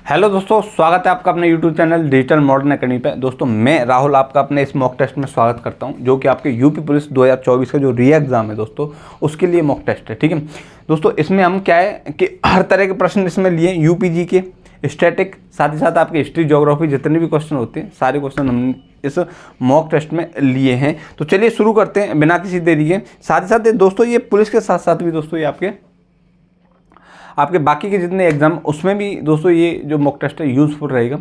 Hello दोस्तों, स्वागत है आपका अपने YouTube channel digital modern academy पे। दोस्तों मैं राहुल आपका अपने इस मॉक टेस्ट में स्वागत करता हूं, जो कि आपके यूपी पुलिस 2024 का जो री एग्ज़ाम है दोस्तों, उसके लिए मॉक टेस्ट है। ठीक है दोस्तों, इसमें हम क्या है कि हर तरह के प्रश्न इसमें लिए, यूपीजी के, स्टैटिक, साथ ही साथ आपके हिस्ट्री, ज्योग्राफी, जितने भी क्वेश्चन होते हैं सारे क्वेश्चन हम इस मॉक टेस्ट में लिए हैं। तो चलिए शुरू करते हैं बिना किसी देरी के। साथ ही साथ दोस्तों ये पुलिस के साथ साथ भी दोस्तों ये आपके बाकी के जितने एग्जाम उसमें भी दोस्तों ये जो मॉक टेस्ट है यूज़फुल रहेगा।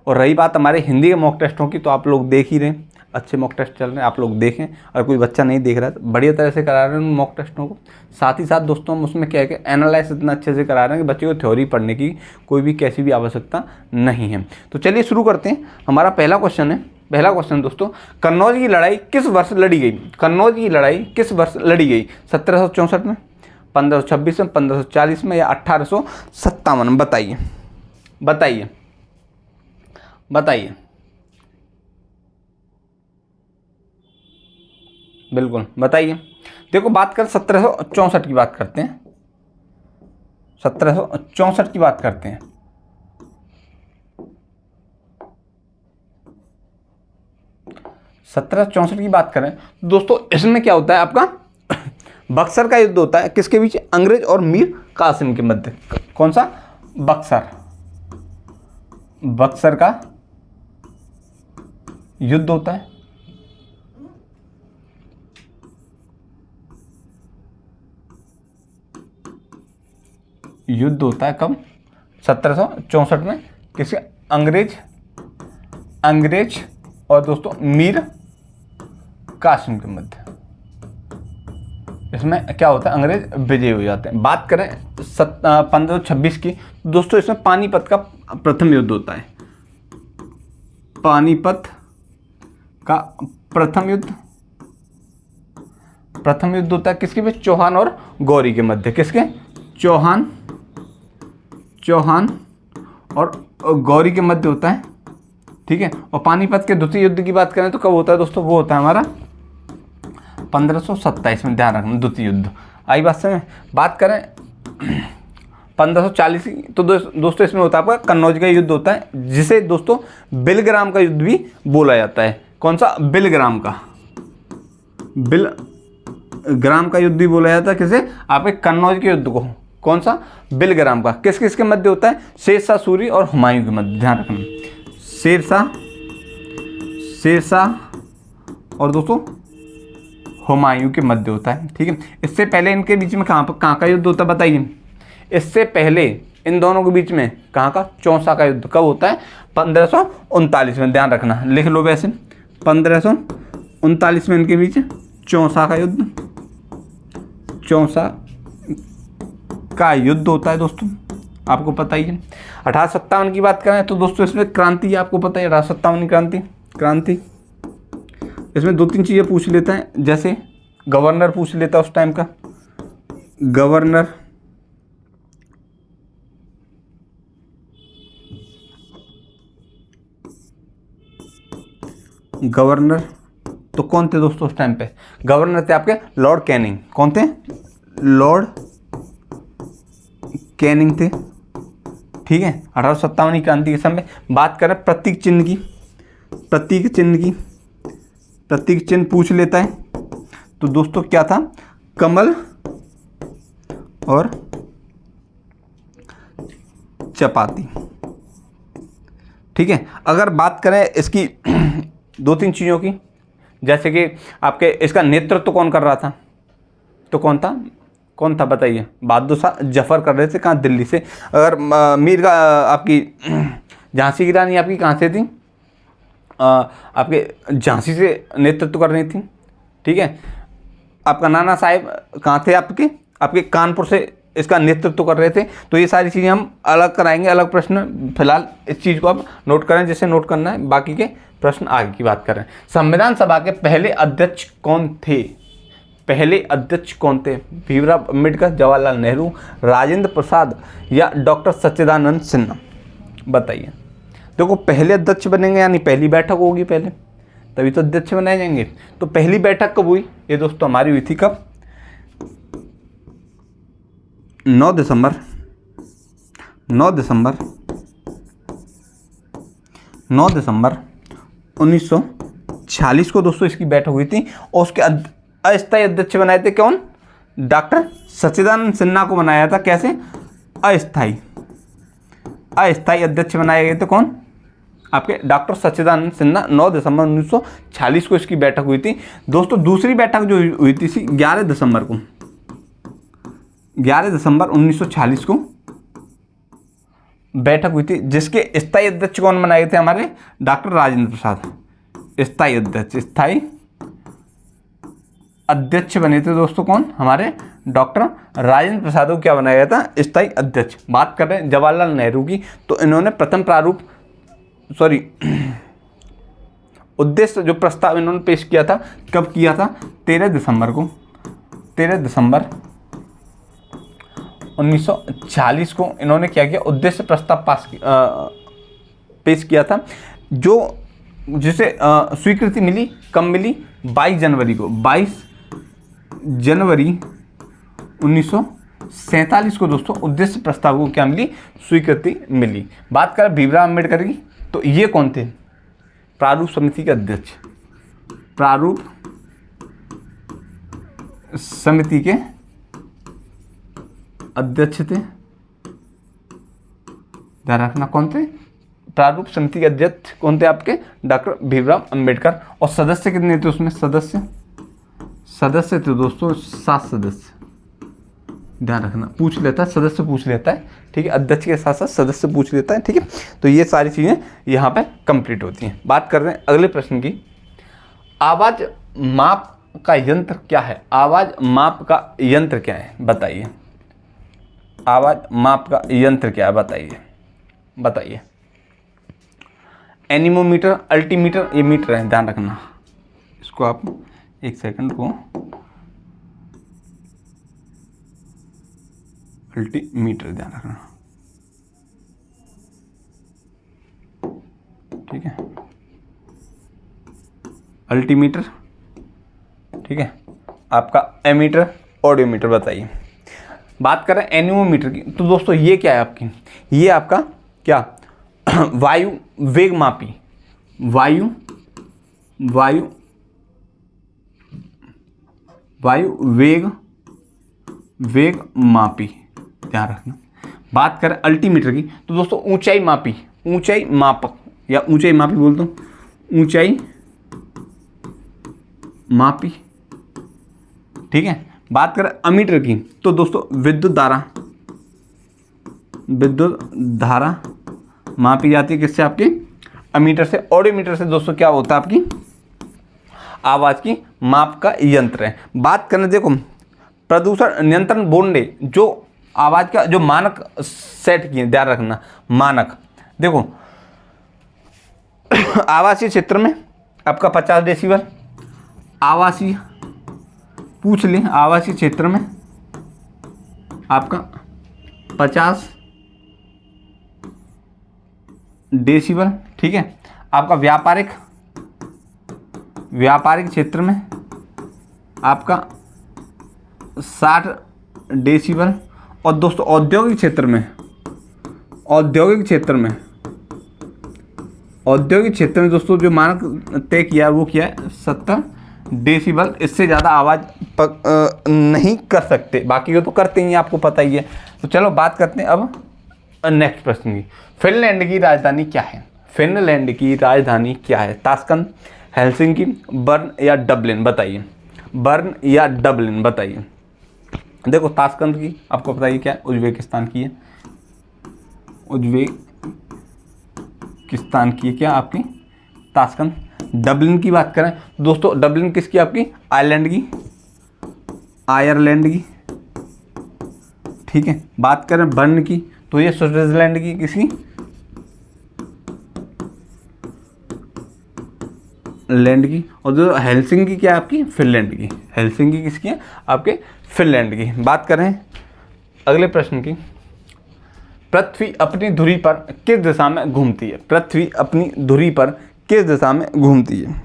और रही बात हमारे हिंदी के मॉक टेस्टों की, तो आप लोग देख ही रहे हैं, अच्छे मॉक टेस्ट चल रहे हैं, आप लोग देखें। और कोई बच्चा नहीं देख रहा है तो बढ़िया तरह से करा रहे हैं उन मॉक टेस्टों को। साथ ही साथ दोस्तों हम उसमें क्या है कि एनालाइज इतना अच्छे से करा रहे हैं कि बच्चे को थ्योरी पढ़ने की कोई भी कैसी भी आवश्यकता नहीं है। तो चलिए शुरू करते हैं। हमारा पहला क्वेश्चन दोस्तों, कन्नौज की लड़ाई किस वर्ष लड़ी गई? कन्नौज की लड़ाई किस वर्ष लड़ी गई? 1764 में, 1526 में, 1540 में या 1857 में? बताइए बताइए बताइए। बिल्कुल बताइए। देखो बात कर 1764 की बात करते हैं, 1764 की बात करते हैं। सत्रह चौसठ की बात करें दोस्तों, इसमें क्या होता है आपका बक्सर का युद्ध होता है किसके बीच? अंग्रेज और मीर कासिम के मध्य। कौन सा? बक्सर का युद्ध होता है। युद्ध होता है कब? 1764 में। किसके? अंग्रेज और दोस्तों मीर कासिम के मध्य। इसमें क्या होता है? अंग्रेज विजय हो जाते हैं। बात करें 1526 की दोस्तों, इसमें पानीपत का प्रथम युद्ध होता है। पानीपत का प्रथम युद्ध होता है किसके बीच? चौहान और गौरी के मध्य। किसके? चौहान और गौरी के मध्य होता है। ठीक है। और पानीपत के द्वितीय युद्ध की बात करें तो कब होता है दोस्तों? वो होता है हमारा 1527 में। ध्यान रखना, द्वितीय युद्ध। आई बात से में बात करें 1540 की, तो दोस्तों इसमें होता है आपका कन्नौज का युद्ध होता है, जिसे दोस्तों बिलग्राम का युद्ध भी बोला जाता है। कौन सा? बिलग्राम का युद्ध भी बोला जाता है। किसे? आपके कन्नौज के युद्ध को। कौन सा? बिलग्राम का। किस किस के मध्य होता है? शेरशाह सूरी और हुमायूं के मध्य। ध्यान रखना, शेरशाह और दोस्तों हुमायूं के मध्य होता है। ठीक है। इससे पहले इनके बीच में कहाँ का युद्ध होता है? बताइए। इससे पहले इन दोनों के बीच में कहाँ का? चौसा का युद्ध। कब होता है? 1539 में। ध्यान रखना, लिख लो वैसे। 1539 में इनके बीच चौसा का युद्ध होता है दोस्तों, आपको पता ही है। 1857 की बात करें तो दोस्तों इसमें क्रांति, आपको पता है 1857 क्रांति। इसमें दो तीन चीज़ें पूछ लेते हैं, जैसे गवर्नर पूछ लेता है उस टाइम का। गवर्नर तो कौन थे दोस्तों उस टाइम पे? गवर्नर थे आपके लॉर्ड कैनिंग। कौन थे? लॉर्ड कैनिंग थे। ठीक है। 1857 क्रांति के समय बात करें प्रतीक चिन्ह पूछ लेता है, तो दोस्तों क्या था? कमल और चपाती। ठीक है। अगर बात करें इसकी दो तीन चीज़ों की, जैसे कि आपके इसका नेतृत्व कौन कर रहा था? तो कौन था बताइए? बहादुर शाह जफर कर रहे थे। कहाँ? दिल्ली से। अगर मीर का आपकी झांसी की रानी आपकी कहाँ से थी? आपके झांसी से नेतृत्व कर रही थी। ठीक है। आपका नाना साहेब कहाँ थे? आपके कानपुर से इसका नेतृत्व कर रहे थे। तो ये सारी चीज़ें हम अलग कराएंगे, अलग प्रश्न। फिलहाल इस चीज़ को आप नोट करें जैसे नोट करना है, बाकी के प्रश्न आगे की बात करें। संविधान सभा के पहले अध्यक्ष कौन थे? भीमराव अम्बेडकर, जवाहरलाल नेहरू, राजेंद्र प्रसाद या डॉक्टर सच्चिदानंद सिन्हा? बताइए। देखो पहले अध्यक्ष बनेंगे यानी पहली बैठक होगी पहले, तभी तो अध्यक्ष बनाए जाएंगे। तो पहली बैठक कब हुई? ये दोस्तों हमारी हुई थी कब? 9 दिसंबर 9 दिसंबर 1946 को दोस्तों इसकी बैठक हुई थी और उसके अस्थायी अध्यक्ष बनाए थे कौन? डॉक्टर सच्चिदानंद सिन्हा को बनाया था। कैसे? अस्थायी अध्यक्ष बनाए गए थे कौन? आपके डॉक्टर सच्चिदानंद सिन्हा। 9 दिसंबर 1946 को इसकी बैठक हुई थी। दोस्तों दूसरी बैठक जो हुई थी 11 दिसंबर को, 11 दिसंबर 1946 को बैठक हुई थी, जिसके स्थायी अध्यक्ष कौन बनाए गए थे? हमारे डॉक्टर राजेंद्र प्रसाद। स्थायी अध्यक्ष बने थे दोस्तों कौन? हमारे डॉक्टर राजेंद्र प्रसाद को क्या बनाया गया था? स्थायी अध्यक्ष। बात कर रहे हैं जवाहरलाल नेहरू की, तो इन्होंने प्रथम उद्देश्य जो प्रस्ताव इन्होंने पेश किया था, कब किया था? 13 दिसंबर को, 13 दिसंबर 1940 को इन्होंने क्या किया? उद्देश्य प्रस्ताव पेश किया था, जिसे स्वीकृति मिली, कब मिली? 22 जनवरी को, 22 जनवरी 1947 को दोस्तों उद्देश्य प्रस्ताव को क्या मिली? स्वीकृति मिली। बात करें भीमराव अम्बेडकर की, तो ये कौन थे? प्रारूप समिति के अध्यक्ष। प्रारूप समिति के अध्यक्ष थे। ध्यान रखना कौन थे? प्रारूप समिति के अध्यक्ष कौन थे? आपके डॉक्टर भीमराव अम्बेडकर। और सदस्य कितने थे उसमें? सदस्य थे दोस्तों 7 सदस्य। ध्यान रखना, पूछ लेता है, सदस्य पूछ लेता है, ठीक है, अध्यक्ष के साथ साथ सदस्य पूछ लेता है, ठीक है। तो ये सारी चीज़ें यहाँ पे कंप्लीट होती हैं। बात कर रहे हैं अगले प्रश्न की। आवाज़ माप का यंत्र क्या है? आवाज़ माप का यंत्र क्या है? बताइए। आवाज़ माप का यंत्र क्या है? बताइए। एनीमोमीटर, अल्टीमीटर, ये मीटर है, ध्यान रखना। इसको आप एक सेकंड को, अल्टीमीटर ध्यान रखना, ठीक है, अल्टीमीटर, ठीक है। आपका एमीटर, ऑडियोमीटर। बताइए। बात करें एनीमोमीटर की, तो दोस्तों ये क्या है आपकी? ये आपका क्या? वायु वेग मापी, वायु वेग मापी, ध्यान रखना। बात करें अल्टीमीटर की, तो दोस्तों ऊंचाई मापी, ऊंचाई मापक या ऊंचाई मापी बोल दो, ऊंचाई मापी, ठीक है। बात करें अमीटर की, तो दोस्तों विद्युत धारा मापी जाती है किससे? आपके अमीटर से। ऑडियोमीटर से दोस्तों क्या होता है? आपकी आवाज़ की माप का यंत्र है। बात करें, देखो, प्रदूषण नियंत्रण बोर्ड ने जो आवाज़ का जो मानक सेट किए, ध्यान रखना, मानक। देखो आवासीय क्षेत्र में आपका 50 डेसिबल, आवासीय, पूछ लें, आवासीय क्षेत्र में आपका 50 डेसिबल, ठीक है। आपका व्यापारिक क्षेत्र में आपका 60 डेसिबल। और दोस्तों औद्योगिक क्षेत्र में दोस्तों जो मानक तय किया है वो क्या है? 70 डेसिबल। इससे ज़्यादा आवाज़ नहीं कर सकते, बाकी को तो करते ही, आपको पता ही है। तो चलो बात करते हैं अब नेक्स्ट प्रश्न की। फिनलैंड की राजधानी क्या है? फिनलैंड की राजधानी क्या है? ताशकंद, हेलसिंकी, बर्न या डबलिन? बताइए। बर्न या डबलिन? बताइए। देखो ताशकंद की आपको बताइए क्या है? उज्बेकिस्तान की है, उज्बेकिस्तान की है क्या आपकी ताशकंद। डबलिन की बात करें दोस्तों, डबलिन किसकी? आपकी आयरलैंड की, ठीक है। बात करें बर्न की, तो ये स्विट्जरलैंड की, किसकी? लैंड की। और जो हेलसिंकी क्या है आपकी? फिनलैंड की। हेलसिंकी किसकी है? आपके फिनलैंड की। बात करें अगले प्रश्न की। पृथ्वी अपनी धुरी पर किस दिशा में घूमती है? पृथ्वी अपनी धुरी पर किस दिशा में घूमती है?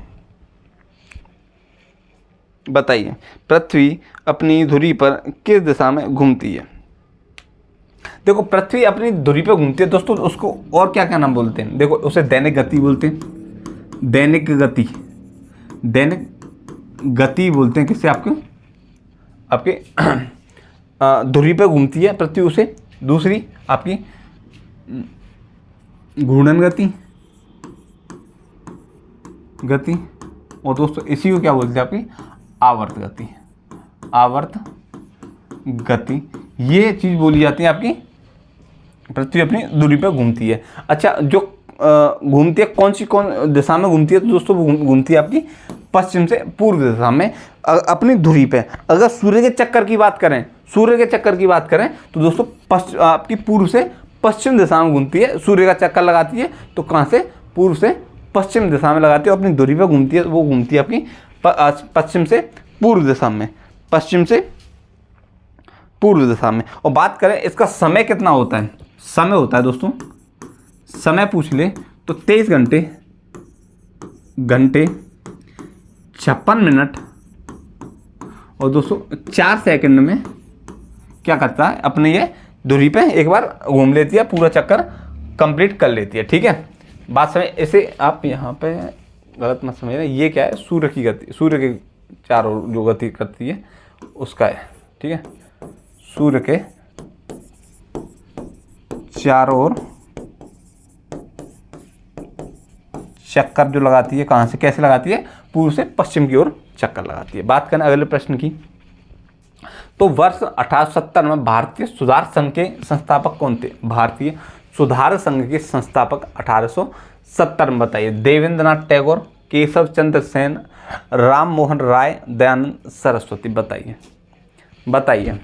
बताइए। पृथ्वी अपनी धुरी पर किस दिशा में घूमती है? देखो पृथ्वी अपनी धुरी पे घूमती है दोस्तों, उसको और क्या क्या नाम बोलते हैं? देखो उसे दैनिक गति बोलते हैं, दैनिक गति, दैनिक गति बोलते हैं किससे? आपके धुरी पे घूमती है पृथ्वी उसे। दूसरी आपकी घूर्णन गति, और दोस्तों इसी को क्या बोलते हैं? आपकी आवर्त गति, आवर्त गति। ये चीज़ बोली जाती है आपकी पृथ्वी अपनी दूरी पर घूमती है। अच्छा, जो घूमती है कौन दिशा में घूमती है? तो दोस्तों वो घूमती है आपकी पश्चिम से पूर्व दिशा में अपनी धुरी पे। अगर सूर्य के चक्कर की बात करें, तो दोस्तों आपकी पूर्व से पश्चिम दिशा में घूमती है। सूर्य का चक्कर लगाती है तो कहाँ से? पूर्व से पश्चिम दिशा में लगाती है, अपनी धुरी पे घूमती है। वो घूमती है आपकी पश्चिम से पूर्व दिशा में, पश्चिम से पूर्व दिशा में। और बात करें इसका समय कितना होता है? समय होता है दोस्तों, समय पूछ ले तो 23 घंटे 56 मिनट और दोस्तों 4 सेकंड में क्या करता है? अपने ये धुरी पे एक बार घूम लेती है, पूरा चक्कर कंप्लीट कर लेती है। ठीक है, बात समझ। इसे आप यहाँ पे गलत मत समझना, ये क्या है? सूर्य की गति, सूर्य के चारों ओर जो गति करती है उसका है। ठीक है, सूर्य के चारों ओर चक्कर जो लगाती है, कहाँ से कैसे लगाती है? पूर्व से पश्चिम की ओर चक्कर लगाती है। बात करें अगले प्रश्न की, तो वर्ष 1870 में भारतीय सुधार संघ के संस्थापक कौन थे? भारतीय सुधार संघ के संस्थापक 1870 में बताइए। देवेंद्रनाथ टैगोर, केशव चंद्र सेन, राम मोहन राय, दयानंद सरस्वती। बताइए।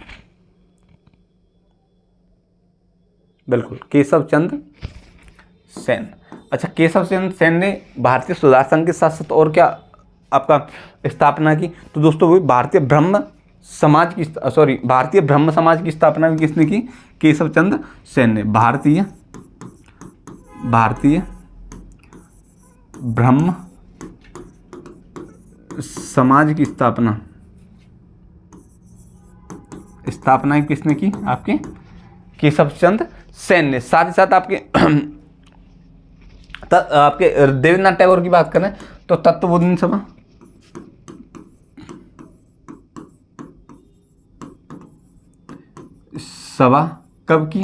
बिल्कुल केशव चंद्र सेन। अच्छा, केशव चंद्र सेन ने भारतीय सुधार संघ के साथ साथ और क्या आपका स्थापना की? तो दोस्तों वो भारतीय ब्रह्म समाज की स्थापना भी किसने की? केशव चंद्र सेन ने। भारतीय ब्रह्म समाज की स्थापना किसने की? आपके केशव चंद्र सेन ने। साथ ही साथ आपके देवेंद्रनाथ टैगोर की बात करें तो तत्वबोधिनी सभा कब की?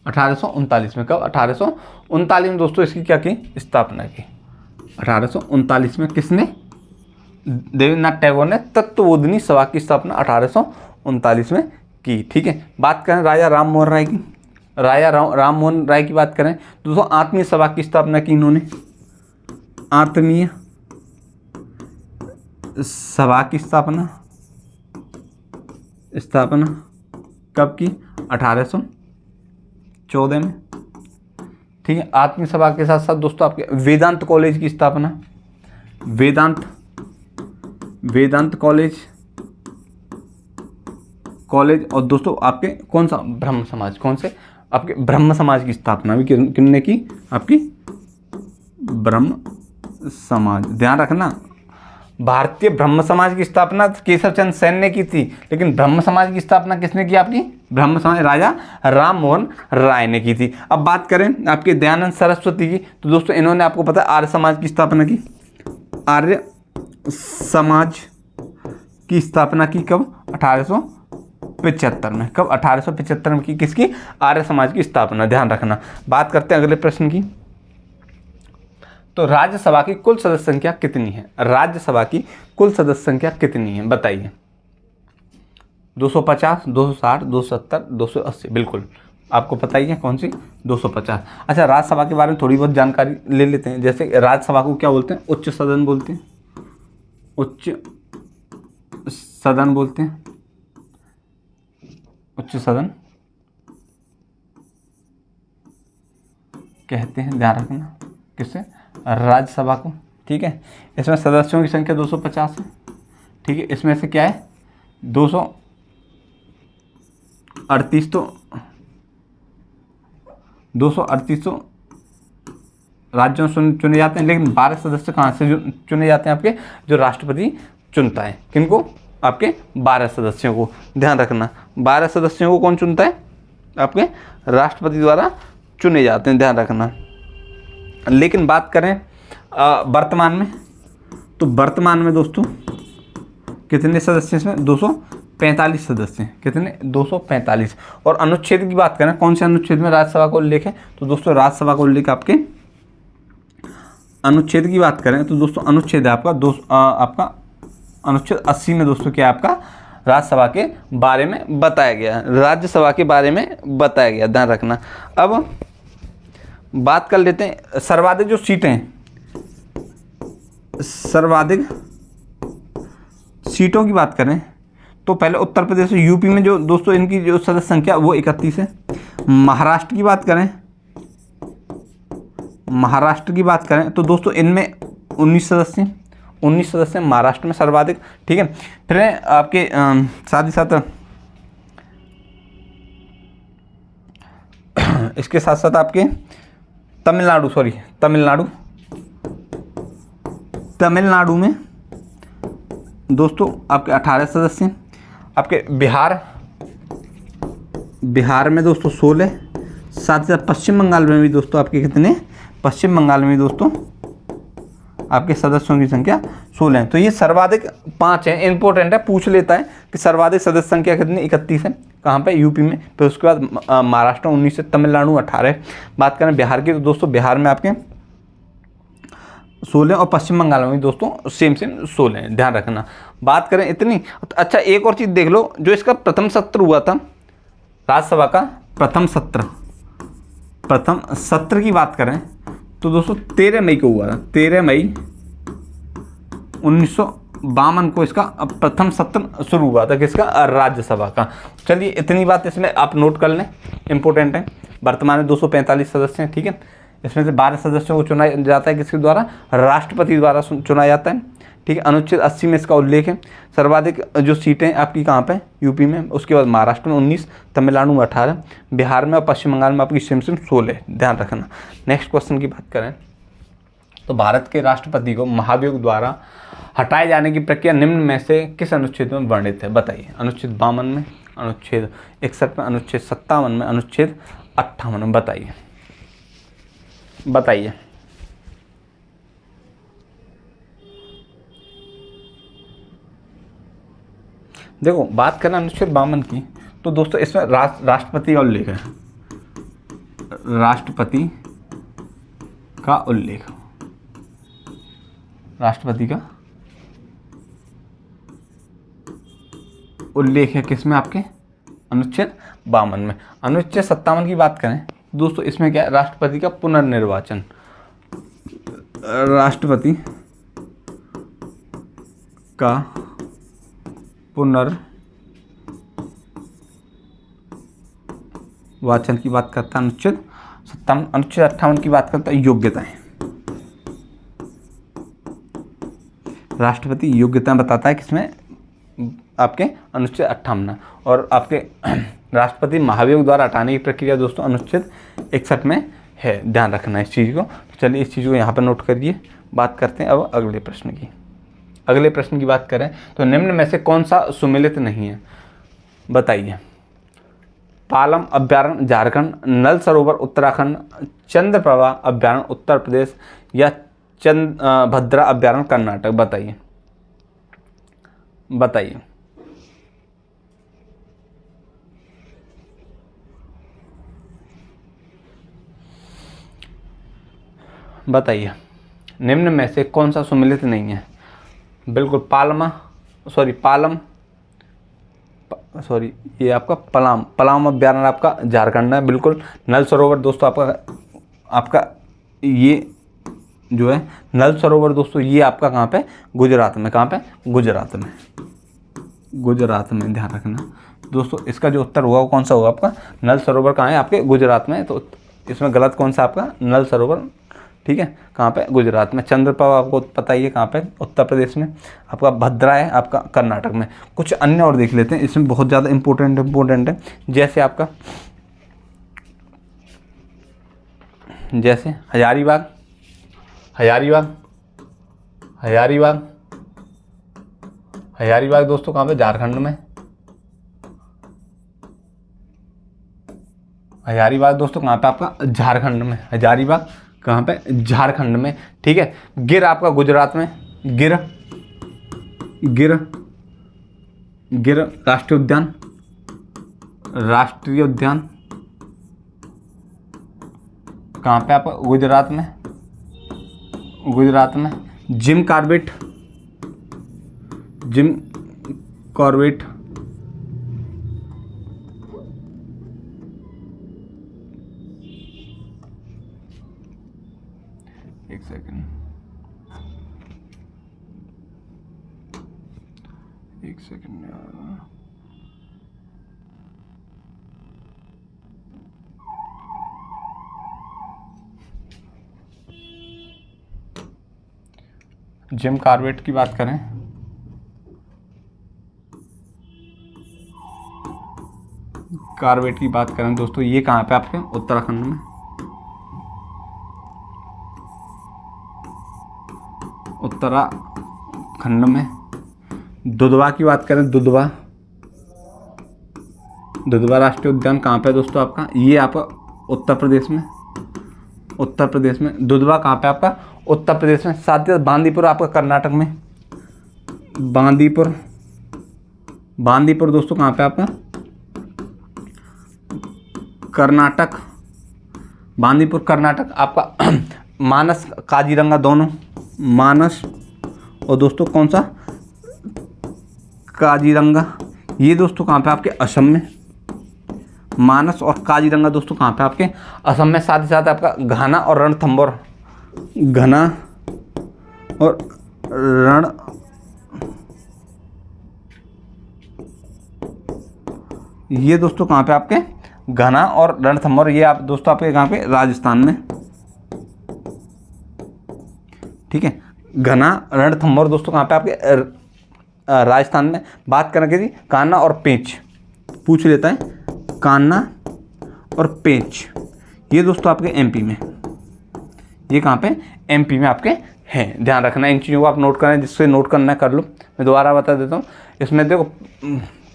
1839 में। कब? 1839 में दोस्तों इसकी क्या की? स्थापना की। 1839 में किसने? देवेंद्रनाथ टैगोर ने तत्वबोधिनी सभा की स्थापना 1839 में की। ठीक है, बात करें राजा राम मोहन राय की, की बात करें तो दोस्तों आत्मीय सभा की स्थापना की इन्होंने। आत्मीय सभा की स्थापना कब की? 1814 में। ठीक है, आत्मीय सभा के साथ साथ दोस्तों आपके वेदांत कॉलेज की स्थापना, वेदांत कॉलेज और दोस्तों आपके कौन सा? ब्रह्म समाज। कौन से? आपके ब्रह्म समाज की स्थापना भी किसने की? आपकी ब्रह्म समाज। ध्यान रखना, भारतीय ब्रह्म समाज की स्थापना केशव चंद्र सेन ने की थी, लेकिन ब्रह्म समाज की स्थापना किसने की? आपकी ब्रह्म समाज राजा राम मोहन राय ने की थी। अब बात करें आपके दयानंद सरस्वती की, तो दोस्तों इन्होंने आपको पता है आर्य समाज की स्थापना की। आर्य समाज की स्थापना की कब? 1875 में। कब? 1875 में की। किसकी? आर्य समाज की स्थापना। ध्यान रखना। बात करते हैं अगले प्रश्न की, तो राज्यसभा की कुल सदस्य संख्या कितनी है? राज्यसभा की कुल सदस्य संख्या कितनी है? बताइए। 250, 260, 270, 280। बिल्कुल आपको पता ही है कौन सी? 250। अच्छा, राज्यसभा के बारे में थोड़ी बहुत जानकारी ले लेते हैं। जैसे राज्यसभा को क्या बोलते हैं? उच्च सदन बोलते हैं। उच्च सदन कहते हैं। ध्यान रखना, किससे? राज्यसभा को। ठीक है, इसमें सदस्यों की संख्या 250 है। ठीक है, इसमें से क्या है? 238 तो राज्यों से चुने जाते हैं, लेकिन 12 सदस्य कहाँ से चुने जाते हैं? आपके जो राष्ट्रपति चुनता है। किनको? आपके 12 सदस्यों को। ध्यान रखना 12 सदस्यों को कौन चुनता है? आपके राष्ट्रपति द्वारा चुने जाते हैं, ध्यान रखना। लेकिन बात करें वर्तमान में, तो वर्तमान में दोस्तों कितने सदस्य हैं इसमें? 245 सदस्य हैं। कितने? 245। और अनुच्छेद की बात करें, कौन से अनुच्छेद में राज्यसभा का उल्लेख है? तो दोस्तों राज्यसभा का उल्लेख आपके अनुच्छेद की बात करें तो दोस्तों अनुच्छेद है आपका अनुच्छेद 80 में दोस्तों क्या है आपका? राज्यसभा के बारे में बताया गया, राज्यसभा के बारे में बताया गया, ध्यान रखना। अब बात कर लेते हैं सर्वाधिक जो सीटें हैं, सर्वाधिक सीटों की बात करें तो पहले उत्तर प्रदेश और यूपी में जो दोस्तों इनकी जो सदस्य संख्या वो 31 है। महाराष्ट्र की बात करें, महाराष्ट्र की बात करें तो दोस्तों इनमें 19 सदस्य हैं, 19 सदस्य महाराष्ट्र में सर्वाधिक। ठीक है, फिर आपके साथ ही साथ इसके साथ साथ आपके तमिलनाडु में दोस्तों आपके 18 सदस्य हैं। आपके बिहार में दोस्तों 16, साथ ही साथ पश्चिम बंगाल में भी दोस्तों आपके कितने? पश्चिम बंगाल में दोस्तों आपके सदस्यों की संख्या 16 है। तो ये सर्वाधिक 5 है, इंपॉर्टेंट है, पूछ लेता है कि सर्वाधिक सदस्य संख्या कितनी? 31 है। कहाँ पे? यूपी में। फिर उसके बाद महाराष्ट्र 19 है, तमिलनाडु 18। बात करें बिहार की तो दोस्तों बिहार में आपके 16 और पश्चिम बंगाल में भी दोस्तों सेम 16 है, ध्यान रखना। बात करें इतनी, अच्छा एक और चीज़ देख लो, जो इसका प्रथम सत्र हुआ था राज्यसभा का, प्रथम सत्र की बात करें तो दोस्तों 13 मई को हुआ था। 13 मई 1952 को इसका प्रथम सत्र शुरू हुआ था, किसका? राज्यसभा का। चलिए इतनी बात इसमें आप नोट कर लें, इंपॉर्टेंट है। वर्तमान में 245 सदस्य हैं। ठीक है, इसमें से 12 सदस्यों को चुना जाता है किसके द्वारा? राष्ट्रपति द्वारा चुना जाता है। ठीक है, अनुच्छेद 80 में इसका उल्लेख है। सर्वाधिक जो सीटें आपकी कहाँ पे? यूपी में। उसके बाद महाराष्ट्र में 19, तमिलनाडु में 18, बिहार में और पश्चिम बंगाल में आपकी सेम 16, ध्यान रखना। नेक्स्ट क्वेश्चन की बात करें तो भारत के राष्ट्रपति को महाभियोग द्वारा हटाए जाने की प्रक्रिया निम्न में से किस अनुच्छेद में वर्णित है? बताइए। अनुच्छेद 52 में, अनुच्छेद 61 में, अनुच्छेद 57 में, अनुच्छेद 58 में। बताइए। देखो बात करें अनुच्छेद 52 की तो दोस्तों इसमें राष्ट्रपति का उल्लेख है, राष्ट्रपति का उल्लेख, राष्ट्रपति का उल्लेख है किसमें? आपके अनुच्छेद 52 में। अनुच्छेद 57 की बात करें दोस्तों इसमें क्या है? राष्ट्रपति का पुनर्निर्वाचन, राष्ट्रपति का पुनर्वाचन की बात करता है अनुच्छेद 57। अनुच्छेद 58 की बात करता है योग्यताएं, राष्ट्रपति योग्यताएं बताता है किसमें? आपके अनुच्छेद 58। और आपके राष्ट्रपति महाभियोग द्वारा हटाने की प्रक्रिया दोस्तों अनुच्छेद 61 में है, ध्यान रखना इस चीज़ को। चलिए इस चीज़ को यहाँ पर नोट करिए। बात करते हैं अब अगले प्रश्न की। अगले प्रश्न की बात करें तो निम्न में से कौन सा सुमेलित नहीं है? बताइए। पालम अभ्यारण्य झारखंड, नल सरोवर उत्तराखंड, चंद्रप्रभा अभ्यारण्य उत्तर प्रदेश या भद्रा अभ्यारण्य कर्नाटक? बताइए। बताइए निम्न में से कौन सा सुमेलित नहीं है? बिल्कुल ये आपका पलाम अभ्यारण्य आपका झारखंड है, बिल्कुल। नल सरोवर दोस्तों आपका ये जो है नल सरोवर दोस्तों ये आपका कहाँ पे? गुजरात में। कहाँ पे? गुजरात में, ध्यान रखना दोस्तों। इसका जो उत्तर होगा वो कौन सा होगा? आपका नल सरोवर कहाँ है? आपके गुजरात में। तो इसमें गलत कौन सा? आपका नल सरोवर। ठीक है, कहाँ पे? गुजरात में। चंद्रप्रभा आपको पता ही है कहाँ पे? उत्तर प्रदेश में। आपका भद्रा है आपका कर्नाटक में। कुछ अन्य और देख लेते हैं, इसमें बहुत ज़्यादा इंपॉर्टेंट है। जैसे आपका हजारीबाग, हजारीबाग दोस्तों कहाँ पे? झारखंड में। हजारीबाग दोस्तों कहाँ पे? आपका झारखंड में। हजारीबाग कहाँ पे? झारखंड में। ठीक है। गिर आपका गुजरात में। गिर गिर गिर राष्ट्रीय उद्यान, राष्ट्रीय उद्यान कहाँ पे? आपका गुजरात में। गुजरात में। जिम कॉर्बेट, जिम कॉर्बेट एक सेकंड, एक सेकंड यार। जिम कॉर्बेट की बात करें, कॉर्बेट की बात करें दोस्तों, ये कहाँ पे? आपके उत्तराखंड में। उत्तराखंड में। दुधवा की बात करें, दुधवा, दुधवा राष्ट्रीय उद्यान कहाँ पे दोस्तों? आपका ये आपका उत्तर प्रदेश में। उत्तर प्रदेश में। दुधवा कहाँ पे? आपका उत्तर प्रदेश में। साथ ही बांदीपुर आपका कर्नाटक में। बांदीपुर, बांदीपुर दोस्तों कहाँ पे? आपका कर्नाटक। बांदीपुर कर्नाटक। आपका मानस काजीरंगा दोनों, मानस और दोस्तों कौन सा? काजीरंगा। ये दोस्तों कहाँ पे? आपके असम में। मानस और काजीरंगा दोस्तों कहाँ पे? आपके असम में। साथ ही साथ आपका घना और रणथंभौर, घना और रण, ये दोस्तों कहाँ पे? आपके घना और रणथंभौर, ये आप दोस्तों आपके कहाँ पे? राजस्थान में। ठीक है। घना रणथंभौर दोस्तों कहाँ पे? आपके राजस्थान में। बात करेंगे जी कान्हा और पेंच, पूछ लेता है। कान्हा और पेंच ये दोस्तों आपके एमपी में। ये कहाँ पे? एमपी में आपके हैं। ध्यान रखना, इन चीज़ों को आप नोट करें, जिससे नोट करना कर लो। मैं दोबारा बता देता हूँ। इसमें देखो,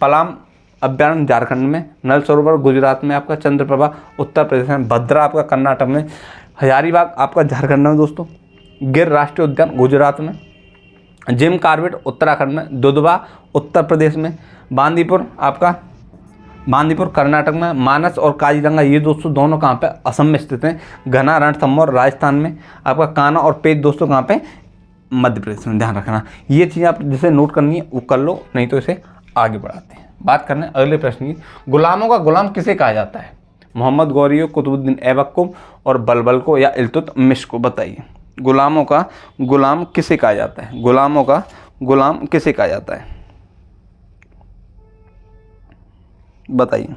पलाम अभ्यारण्य झारखंड में, नल सरोवर गुजरात में, आपका चंद्रप्रभा उत्तर प्रदेश में, भद्रा आपका कर्नाटक में, हजारीबाग आपका झारखंड में दोस्तों, गिर राष्ट्रीय उद्यान गुजरात में, जिम कॉर्बेट उत्तराखंड में, दुधवा उत्तर प्रदेश में, बांदीपुर आपका, बांदीपुर कर्नाटक में, मानस और काजीरंगा ये दोस्तों दोनों कहाँ पे? असम में स्थित हैं। घना रणथंभौर राजस्थान में। आपका कान्हा और पेंच दोस्तों कहाँ पे? मध्य प्रदेश में। ध्यान रखना, ये चीज़ें आप जिसे नोट करनी है वो कर लो, नहीं तो इसे आगे बढ़ाते हैं। बात करने अगले प्रश्न की। गुलामों का गुलाम किसे कहा जाता है? मोहम्मद गौरी को, कुतुबुद्दीन ऐबक को और बलबल को या इल्तुतमिश को? बताइए, गुलामों का गुलाम किसे कहा जाता है? गुलामों का गुलाम किसे कहा जाता है? बताइए।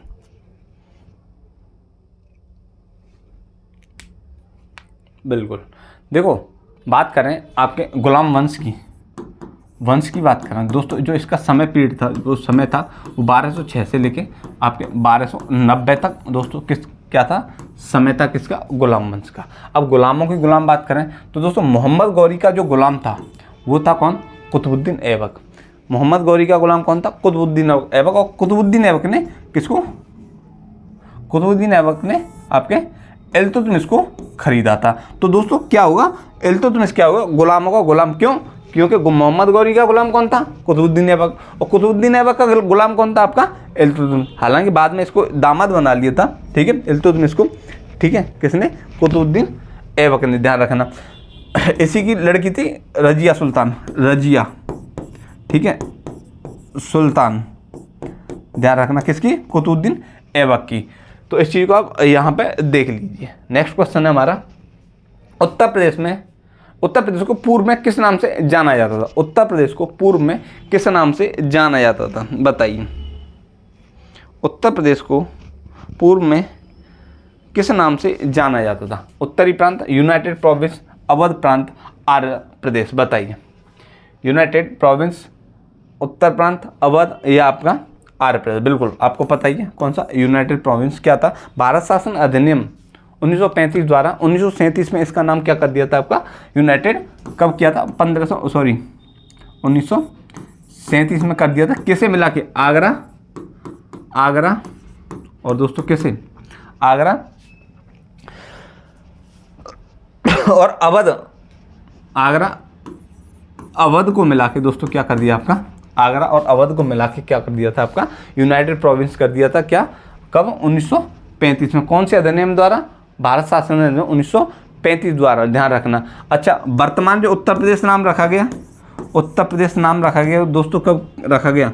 बिल्कुल। देखो, बात करें आपके गुलाम वंश की, वंश की बात करें दोस्तों, जो इसका समय पीरियड था, जो समय था वो 1206 से लेके आपके 1290 तक दोस्तों क्या था? समय था किसका? गुलाम वंश का। अब गुलामों की गुलाम बात करें तो दोस्तों मोहम्मद गौरी का जो गुलाम था वो था कौन? कुतुबुद्दीन ऐबक। मोहम्मद गौरी का गुलाम कौन था? कुतुबुद्दीन ऐबक। और कुतुबुद्दीन ऐबक ने किसको? कुतुबुद्दीन ऐबक ने आपके इल्तुतमिश को खरीदा था। तो दोस्तों क्या होगा? इल्तुतमिश क्या होगा? गुलामों का गुलाम। क्यों? क्योंकि मोहम्मद गौरी का गुलाम कौन था? कुतुबुद्दीन ऐबक। और कुतुबुद्दीन ऐबक का गुलाम कौन था? आपका इल्तुतमिश। हालांकि बाद में इसको दामाद बना लिया था, ठीक है, इल्तुतमिश को। ठीक है, किसने? कुतुबुद्दीन ऐबक ने। ध्यान रखना, इसी की लड़की थी रजिया सुल्तान, रजिया, ठीक है, सुल्तान। ध्यान रखना, किसकी? कुतुबुद्दीन ऐबक की। तो इस चीज़ को आप यहाँ पे देख लीजिए। नेक्स्ट क्वेश्चन है हमारा, उत्तर प्रदेश को पूर्व में किस नाम से जाना जाता था? उत्तर प्रदेश को पूर्व में किस नाम से जाना जाता था? बताइए। उत्तर प्रदेश को पूर्व में किस नाम से जाना जाता था? उत्तरी प्रांत, यूनाइटेड प्रोविंस, अवध प्रांत, आर्य प्रदेश? बताइए। यूनाइटेड प्रोविंस, उत्तर प्रांत, अवध या आपका आर्य प्रदेश? बिल्कुल आपको पता ही है कौन सा यूनाइटेड प्रोविंस क्या था। भारत शासन अधिनियम 1935 द्वारा 1937 में इसका नाम क्या कर दिया था? आपका यूनाइटेड। कब किया था? 1937 1937 में कर दिया था। किसे मिला के? आगरा और दोस्तों किसे? आगरा और अवध, आगरा अवध को मिला के दोस्तों क्या कर दिया आपका? आगरा और अवध को मिला के क्या कर दिया था आपका? यूनाइटेड प्रोविंस कर दिया था। क्या? कब? 1935 में। कौन से अधिनियम द्वारा? भारत शासन अधिनियम 1935 द्वारा, ध्यान रखना। अच्छा, वर्तमान जो उत्तर प्रदेश नाम रखा गया, उत्तर प्रदेश नाम रखा गया दोस्तों कब रखा गया?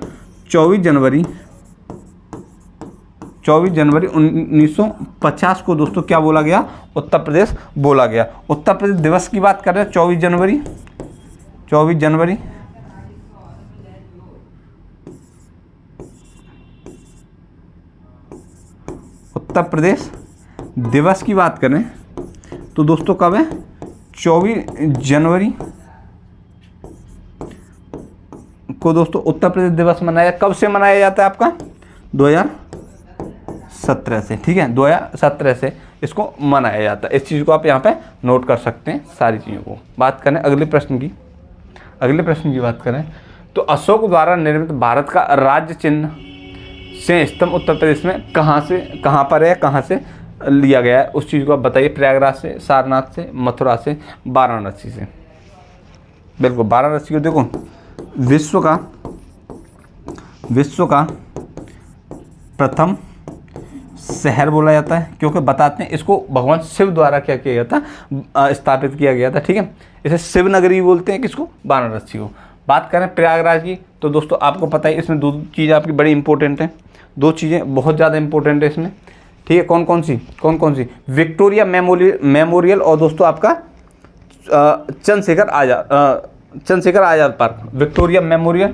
24 जनवरी 1950 को दोस्तों क्या बोला गया? उत्तर प्रदेश बोला गया। उत्तर प्रदेश दिवस की बात कर रहे हैं, 24 जनवरी उत्तर प्रदेश दिवस की बात करें तो दोस्तों कब है? 24 जनवरी को दोस्तों उत्तर प्रदेश दिवस मनाया। कब से मनाया जाता है आपका? 2017 से, ठीक है, 2017 से इसको मनाया जाता है। इस चीज़ को आप यहाँ पे नोट कर सकते हैं, सारी चीज़ों को। बात करें अगले प्रश्न की बात करें तो अशोक द्वारा निर्मित भारत का राज्य चिन्ह से स्तंभ उत्तर प्रदेश में कहाँ पर है, कहाँ से लिया गया है? उस चीज़ को आप बताइए। प्रयागराज से, सारनाथ से, मथुरा से, वाराणसी से। बिल्कुल, वाराणसी को देखो विश्व का प्रथम शहर बोला जाता है, क्योंकि बताते हैं इसको भगवान शिव द्वारा क्या किया गया था? स्थापित किया गया था, ठीक है। इसे शिव नगरी बोलते हैं, किसको? वाराणसी को। बात करें प्रयागराज की तो दोस्तों आपको पता है इसमें दो चीज़ें आपकी बड़ी इंपॉर्टेंट हैं, दो चीज़ें बहुत ज़्यादा इंपॉर्टेंट है इसमें, ठीक है। कौन कौन सी? विक्टोरिया मेमोरियल और दोस्तों आपका Chandrashekhar Azad park. Victoria memorial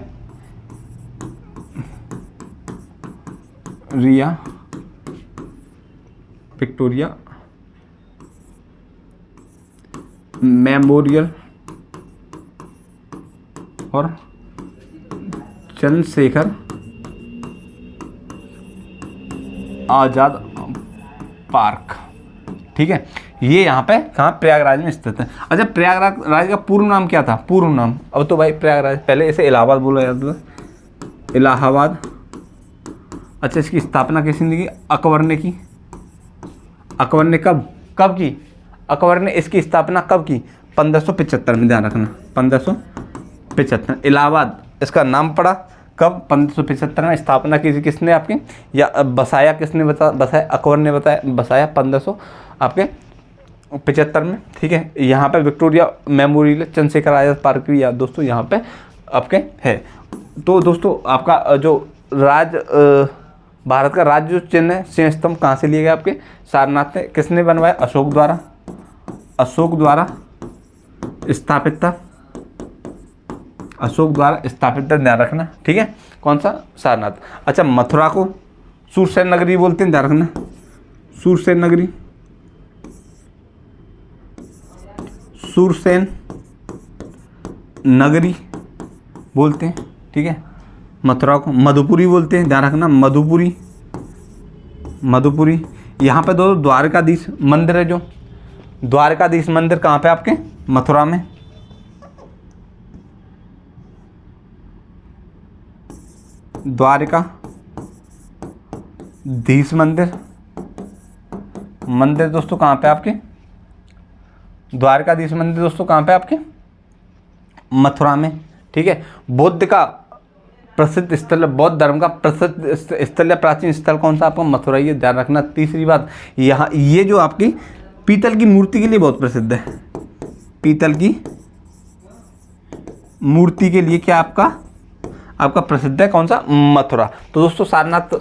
और चंद्रशेखर आज़ाद पार्क, ठीक है। ये यहाँ पे कहाँ? प्रयागराज में स्थित है। अच्छा, प्रयागराज का पूर्व नाम क्या था? पूर्व नाम, अब तो भाई प्रयागराज, पहले इसे इलाहाबाद बोला जाता था, इलाहाबाद। अच्छा, इसकी स्थापना किसने की? अकबर ने की। अकबर ने कब की? अकबर ने इसकी स्थापना कब की? 1575 में, ध्यान रखना, 1575। इलाहाबाद इसका नाम पड़ा कब? 1575 में। स्थापना की किसने आपकी, या बसाया किसने? बसाया अकबर ने बसाया 1575 में, ठीक है। यहाँ पे Victoria memorial, Chandrashekhar Azad park भी याद दोस्तों यहाँ पे आपके है। तो दोस्तों आपका जो भारत का राज्य जो चिन्ह है, सिंह स्तंभ कहाँ से लिए गए? आपके सारनाथ से। किसने बनवाया? अशोक द्वारा स्थापित था, ध्यान रखना, ठीक है। कौन सा? सारनाथ। अच्छा, मथुरा को सूरसेन नगरी बोलते हैं, ध्यान रखना, सूरसेन नगरी बोलते हैं, ठीक है। मथुरा को मधुपुरी बोलते हैं, ध्यान रखना, मधुपुरी। यहाँ पे दो द्वारकाधीश मंदिर है, जो द्वारकाधीश मंदिर कहाँ पे? आपके मथुरा में। द्वारकाधीश मंदिर दोस्तों कहाँ पे? आपके द्वारकाधीश मंदिर दोस्तों कहाँ पे? आपके मथुरा में, ठीक है। बुद्ध का प्रसिद्ध स्थल, बौद्ध धर्म का प्रसिद्ध स्थल या प्राचीन स्थल कौन सा? आपको मथुरा, ये ध्यान रखना। तीसरी बात, यहाँ ये जो आपकी पीतल की मूर्ति के लिए बहुत प्रसिद्ध है, पीतल की मूर्ति के लिए क्या आपका प्रसिद्ध है? कौन सा? मथुरा। तो दोस्तों सारनाथ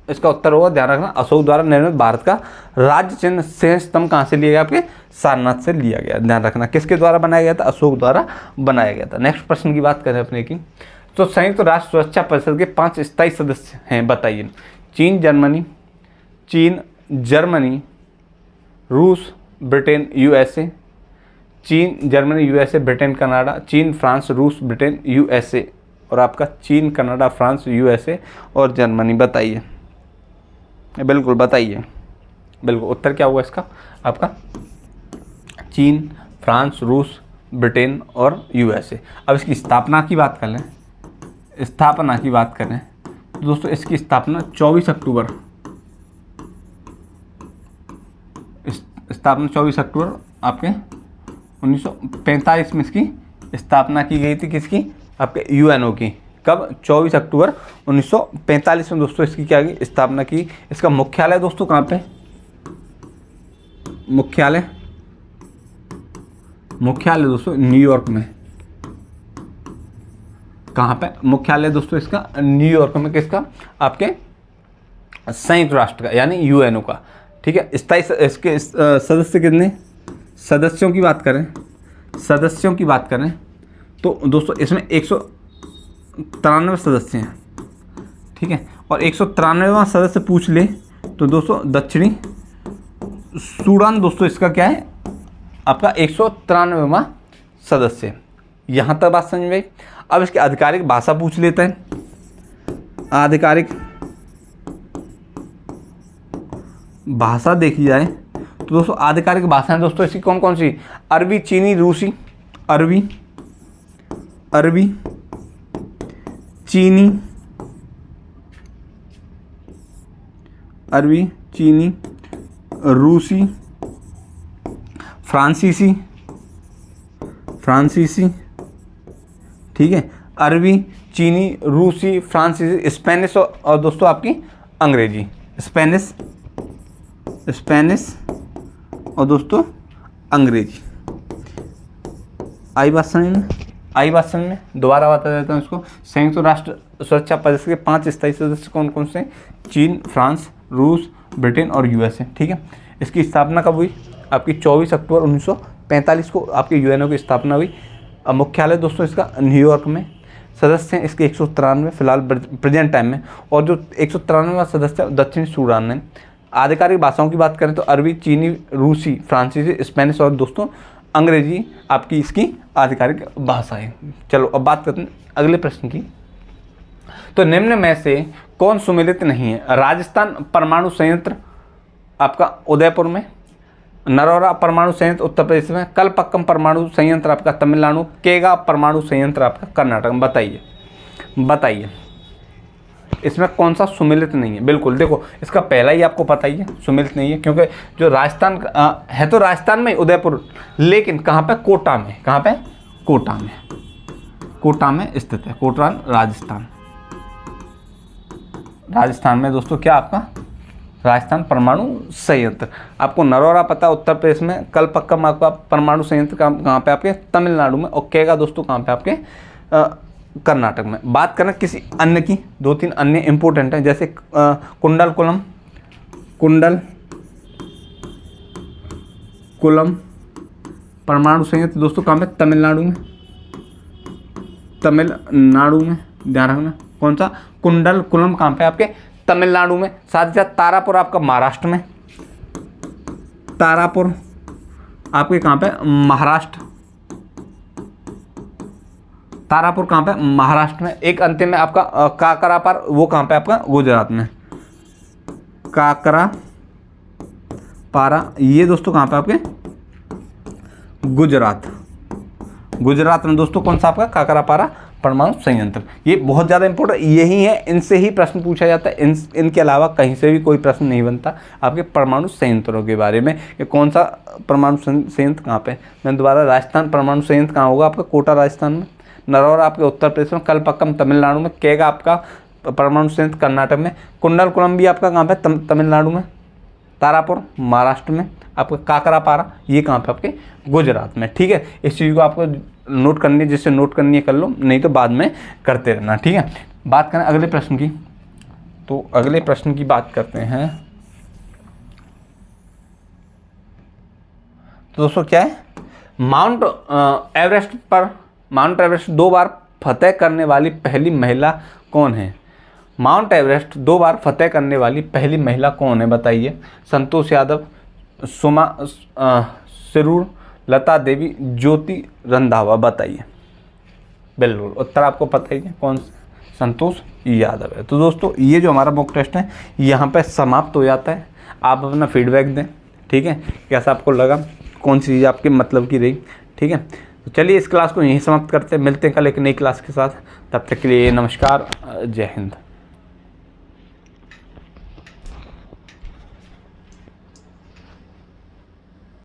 इसका उत्तर होगा, ध्यान रखना। अशोक द्वारा निर्मित भारत का राज्य चिन्ह सिंह स्तंभ कहाँ से लिया गया? आपके सारनाथ से लिया गया, ध्यान रखना। किसके द्वारा बनाया गया था? अशोक द्वारा बनाया गया था। नेक्स्ट प्रश्न की बात करें अपने की, तो संयुक्त राष्ट्र सुरक्षा परिषद के 5 स्थायी सदस्य हैं, बताइए। चीन, जर्मनी, रूस, ब्रिटेन, यूएसए। चीन, जर्मनी, यूएसए, ब्रिटेन, कनाडा। चीन, फ्रांस, रूस, ब्रिटेन, यूएसए। और आपका चीन, कनाडा, फ्रांस, यूएसए और जर्मनी, बताइए। बिल्कुल बताइए, बिल्कुल उत्तर क्या हुआ इसका? आपका चीन, फ्रांस, रूस, ब्रिटेन और यूएसए। अब इसकी स्थापना की बात कर लें स्थापना की बात करें तो दोस्तों इसकी स्थापना 24 अक्टूबर आपके 1945 में इसकी स्थापना की गई थी। किसकी? आपके यूएनओ की। कब? 24 अक्टूबर 1945 में दोस्तों इसकी क्या की स्थापना की। इसका मुख्यालय दोस्तों कहाँ पे? मुख्यालय दोस्तों न्यूयॉर्क में। कहाँ पे मुख्यालय दोस्तों इसका? न्यूयॉर्क में। किसका? आपके संयुक्त राष्ट्र का यानी यूएनओ का। ठीक है। स्थायी इसके सदस्य कितने? सदस्यों की बात करें तो दोस्तों इसमें 193 सदस्य हैं। ठीक है। और 193वां सदस्य पूछ ले तो दोस्तों दक्षिणी सूडान दोस्तों इसका क्या है? आपका 193वां सदस्य। यहाँ तक बात समझ में। अब इसकी आधिकारिक भाषा पूछ लेते हैं। आधिकारिक भाषा देखी जाए तो दोस्तों आधिकारिक भाषाएं दोस्तों इसकी कौन कौन सी? अरबी, चीनी, रूसी। अरबी, चीनी, रूसी, फ्रांसीसी। ठीक है। अरबी, चीनी, रूसी, फ्रांसीसी, स्पेनिश और दोस्तों आपकी अंग्रेजी। स्पेनिश और दोस्तों अंग्रेजी। आई बात समझ में। दोबारा बता देता हूँ इसको। संयुक्त राष्ट्र सुरक्षा परिषद के 5 स्थायी सदस्य कौन कौन से? चीन, फ्रांस, रूस, ब्रिटेन और यूएसए। ठीक है। इसकी स्थापना कब हुई? आपकी 24 अक्टूबर 1945 को आपके यूएनओ की स्थापना हुई। अब मुख्यालय दोस्तों इसका न्यूयॉर्क में। सदस्य हैं इसके 193 फिलहाल प्रेजेंट टाइम में। और जो 193वां सदस्य दक्षिणी सूडान में। आधिकारिक भाषाओं की बात करें तो अरबी, चीनी, रूसी, फ्रांसीसी, स्पेनिश और दोस्तों अंग्रेजी आपकी इसकी आधिकारिक भाषा है। चलो अब बात करते हैं अगले प्रश्न की। तो निम्न में से कौन सुमेलित नहीं है? राजस्थान परमाणु संयंत्र आपका उदयपुर में, नरोरा परमाणु संयंत्र उत्तर प्रदेश में, कलपक्कम परमाणु संयंत्र आपका तमिलनाडु, केगा परमाणु संयंत्र आपका कर्नाटक में। बताइए इसमें कौन सा सुमेलित नहीं है? बिल्कुल देखो इसका पहला ही आपको पता ही है सुमेलित नहीं है, क्योंकि जो राजस्थान है तो राजस्थान में उदयपुर, लेकिन कहाँ पे? कोटा में। कहाँ पे? कोटा में स्थित है। कोटा राजस्थान में दोस्तों क्या आपका? राजस्थान परमाणु संयंत्र। आपको नरोरा पता है उत्तर प्रदेश में, कलपक्कम आपका परमाणु संयंत्र कहाँ पे? आपके तमिलनाडु में। और केगा दोस्तों कहाँ पे? आपके कर्नाटक में। बात करें किसी अन्य की, 2-3 अन्य इंपॉर्टेंट हैं, जैसे कुंडलकुलम परमाणु संयंत्र दोस्तों कहाँ पे? तमिलनाडु में। ध्यान रखना कौन सा? कुंडलकुलम कहाँ पे? आपके तमिलनाडु में। साथ ही साथ तारापुर आपका महाराष्ट्र में। तारापुर आपके कहाँ पे? महाराष्ट्र। तारापुर कहाँ पे? महाराष्ट्र में। एक अंतिम में आपका काकरापार, वो कहाँ पे? आपका गुजरात में। काकरापारा ये दोस्तों कहाँ पे? आपके गुजरात में दोस्तों कौन सा आपका? काकरापारा परमाणु संयंत्र। ये बहुत ज़्यादा इंपॉर्टेंट यही है, इनसे ही प्रश्न पूछा जाता है। इनके अलावा कहीं से भी कोई प्रश्न नहीं बनता आपके परमाणु संयंत्रों के बारे में कि कौन सा परमाणु संयंत्र कहाँ पे। मैं दोबारा, राजस्थान परमाणु संयंत्र कहाँ होगा? आपका कोटा राजस्थान में, नरोरा आपके उत्तर प्रदेश में, कलपक्कम तमिलनाडु में, केगा आपका परमाणु संयंत्र कर्नाटक में, कुंडलकुलम भी आपका कहाँ पे? तमिलनाडु में, तारापुर महाराष्ट्र में, आपका काकरापारा ये कहाँ पे? आपके गुजरात में। ठीक है। इस चीज़ को आपको नोट करनी है, जिससे नोट करनी है कर लो, नहीं तो बाद में करते रहना। ठीक है। बात करें अगले प्रश्न की, तो अगले प्रश्न की बात करते हैं। तो दोस्तों क्या है? माउंट एवरेस्ट 2 बार फतेह करने वाली पहली महिला कौन है? माउंट एवरेस्ट 2 बार फतेह करने वाली पहली महिला कौन है? बताइए। संतोष यादव, सुमा सिरूर, लता देवी, ज्योति रंधावा। बताइए। बिल्कुल उत्तर आपको पता ही है कौन? संतोष यादव है। तो दोस्तों ये जो हमारा मॉक टेस्ट है यहाँ पे समाप्त हो जाता है। आप अपना फीडबैक दें। ठीक है। कैसा आपको लगा? कौन सी चीज़ आपके मतलब की रही? ठीक है। तो चलिए इस क्लास को यहीं समाप्त करते हैं, मिलते हैं कल एक नई क्लास के साथ। तब तक के लिए नमस्कार, जय हिंद।